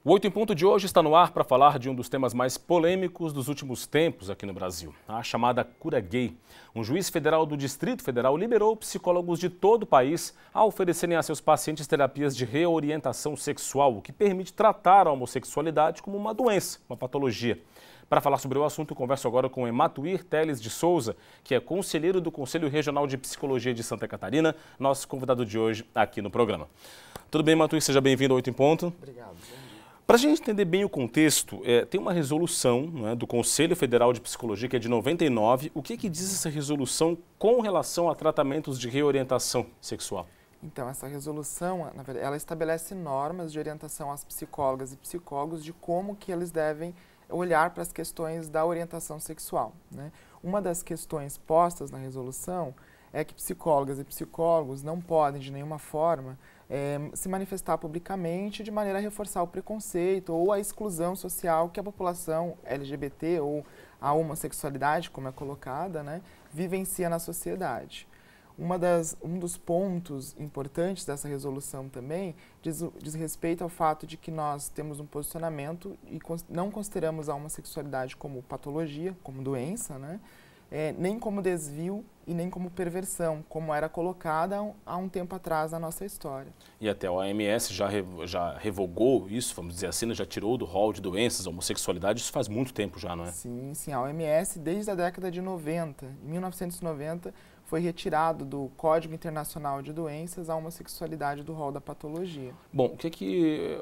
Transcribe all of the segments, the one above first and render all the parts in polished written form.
O 8 em Ponto de hoje está no ar para falar de um dos temas mais polêmicos dos últimos tempos aqui no Brasil, a chamada cura gay. Um juiz federal do Distrito Federal liberou psicólogos de todo o país a oferecerem a seus pacientes terapias de reorientação sexual, o que permite tratar a homossexualidade como uma doença, uma patologia. Para falar sobre o assunto, eu converso agora com Ematuir Teles de Souza, que é conselheiro do Conselho Regional de Psicologia de Santa Catarina, nosso convidado de hoje aqui no programa. Tudo bem, Ematuir? Seja bem-vindo ao 8 em Ponto. Obrigado. Para a gente entender bem o contexto, tem uma resolução, né, do Conselho Federal de Psicologia, que é de 99. O que diz essa resolução com relação a tratamentos de reorientação sexual? Então, essa resolução, na verdade, ela estabelece normas de orientação às psicólogas e psicólogos de como que eles devem olhar para as questões da orientação sexual, né? Uma das questões postas na resolução é que psicólogas e psicólogos não podem, de nenhuma forma, se manifestar publicamente de maneira a reforçar o preconceito ou a exclusão social que a população LGBT ou a homossexualidade, como é colocada, né, vivencia na sociedade. Um dos pontos importantes dessa resolução também diz respeito ao fato de que nós temos um posicionamento e não consideramos a homossexualidade como patologia, como doença, né? Nem como desvio e nem como perversão, como era colocada há um tempo atrás na nossa história. E até a OMS já revogou isso, vamos dizer assim, já tirou do rol de doenças a homossexualidade, isso faz muito tempo já, não é? Sim, sim, a OMS desde a década de 90, em 1990, foi retirado do Código Internacional de Doenças a homossexualidade do rol da patologia. Bom, o que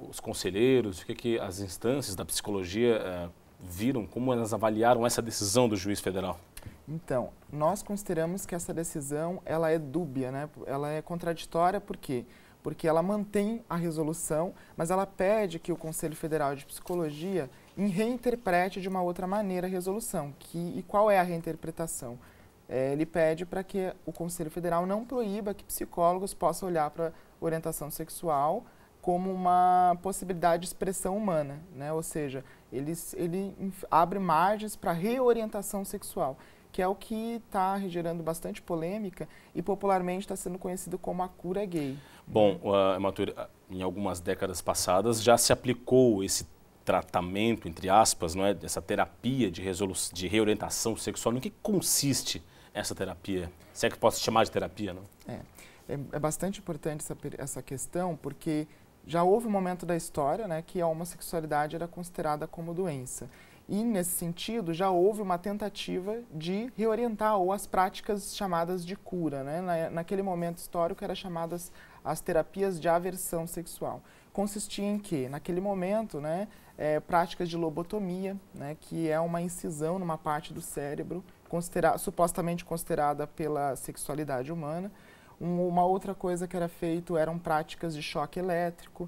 os conselheiros, o que as instâncias da psicologia viram, como elas avaliaram essa decisão do juiz federal? Então, nós consideramos que essa decisão ela é dúbia, né? Ela é contraditória, por quê? Porque ela mantém a resolução, mas ela pede que o Conselho Federal de Psicologia reinterprete de uma outra maneira a resolução. E qual é a reinterpretação? Ele pede para que o Conselho Federal não proíba que psicólogos possam olhar para orientação sexual como uma possibilidade de expressão humana, né? Ou seja, ele abre margens para reorientação sexual, que é o que está gerando bastante polêmica e popularmente está sendo conhecido como a cura gay. Bom, Ematuir, em algumas décadas passadas já se aplicou esse tratamento, entre aspas, não é, essa terapia de reorientação sexual. No que consiste essa terapia? Se é que posso chamar de terapia, não? É bastante importante essa questão, porque já houve um momento da história, né, que a homossexualidade era considerada como doença. E, nesse sentido, já houve uma tentativa de reorientar ou as práticas chamadas de cura, né? Naquele momento histórico, eram chamadas as terapias de aversão sexual. Consistia em que, naquele momento, né, práticas de lobotomia, né, que é uma incisão numa parte do cérebro, supostamente considerada pela sexualidade humana. Uma outra coisa que era feito eram práticas de choque elétrico,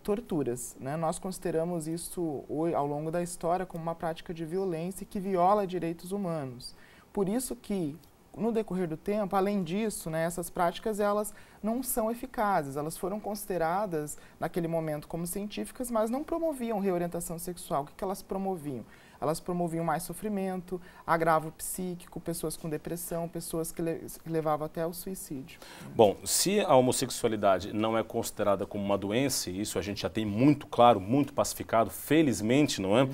torturas, né? Nós consideramos isso ao longo da história como uma prática de violência que viola direitos humanos. Por isso que, no decorrer do tempo, além disso, né, essas práticas elas não são eficazes. Elas foram consideradas naquele momento como científicas, mas não promoviam reorientação sexual. O que elas promoviam? Elas promoviam mais sofrimento, agravo psíquico, pessoas com depressão, pessoas que levavam até ao suicídio. Bom, se a homossexualidade não é considerada como uma doença, e isso a gente já tem muito claro, muito pacificado, felizmente, não é?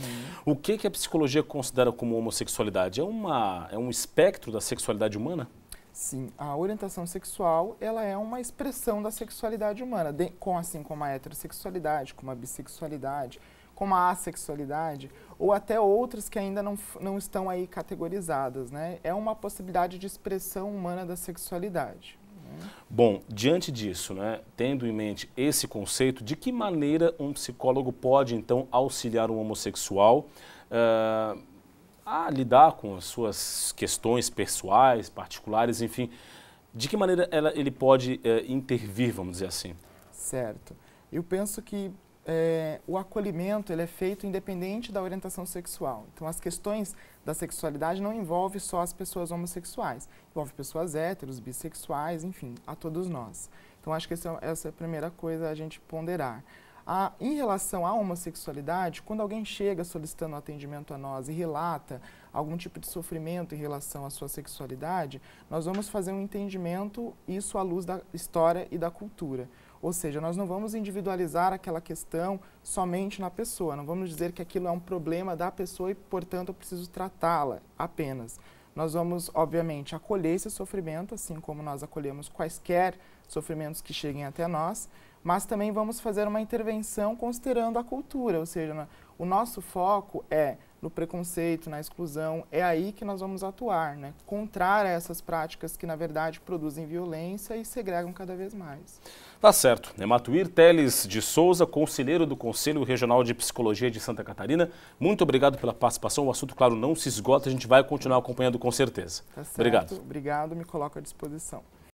O que a psicologia considera como homossexualidade? É um espectro da sexualidade humana? Sim, a orientação sexual ela é uma expressão da sexualidade humana, assim como a heterossexualidade, como a bissexualidade, como a assexualidade, ou até outras que ainda não estão aí categorizadas, né? É uma possibilidade de expressão humana da sexualidade. Né? Bom, diante disso, né, tendo em mente esse conceito, de que maneira um psicólogo pode, então, auxiliar um homossexual a lidar com as suas questões pessoais, particulares, enfim, de que maneira ele pode intervir, vamos dizer assim? Certo. Eu penso que o acolhimento ele é feito independente da orientação sexual. Então, as questões da sexualidade não envolvem só as pessoas homossexuais. Envolve pessoas héteros, bissexuais, enfim, a todos nós. Então, acho que essa é a primeira coisa a gente ponderar. Em relação à homossexualidade, quando alguém chega solicitando atendimento a nós e relata algum tipo de sofrimento em relação à sua sexualidade, nós vamos fazer um entendimento, isso à luz da história e da cultura. Ou seja, nós não vamos individualizar aquela questão somente na pessoa, não vamos dizer que aquilo é um problema da pessoa e, portanto, eu preciso tratá-la apenas. Nós vamos, obviamente, acolher esse sofrimento, assim como nós acolhemos quaisquer sofrimentos que cheguem até nós, mas também vamos fazer uma intervenção considerando a cultura, ou seja, o nosso foco é no preconceito, na exclusão, é aí que nós vamos atuar, né? Contrário a essas práticas que, na verdade, produzem violência e segregam cada vez mais. Tá certo. Ematuir Teles de Souza, conselheiro do Conselho Regional de Psicologia de Santa Catarina, muito obrigado pela participação. O assunto, claro, não se esgota, a gente vai continuar acompanhando com certeza. Tá certo. Obrigado. Obrigado, me coloco à disposição.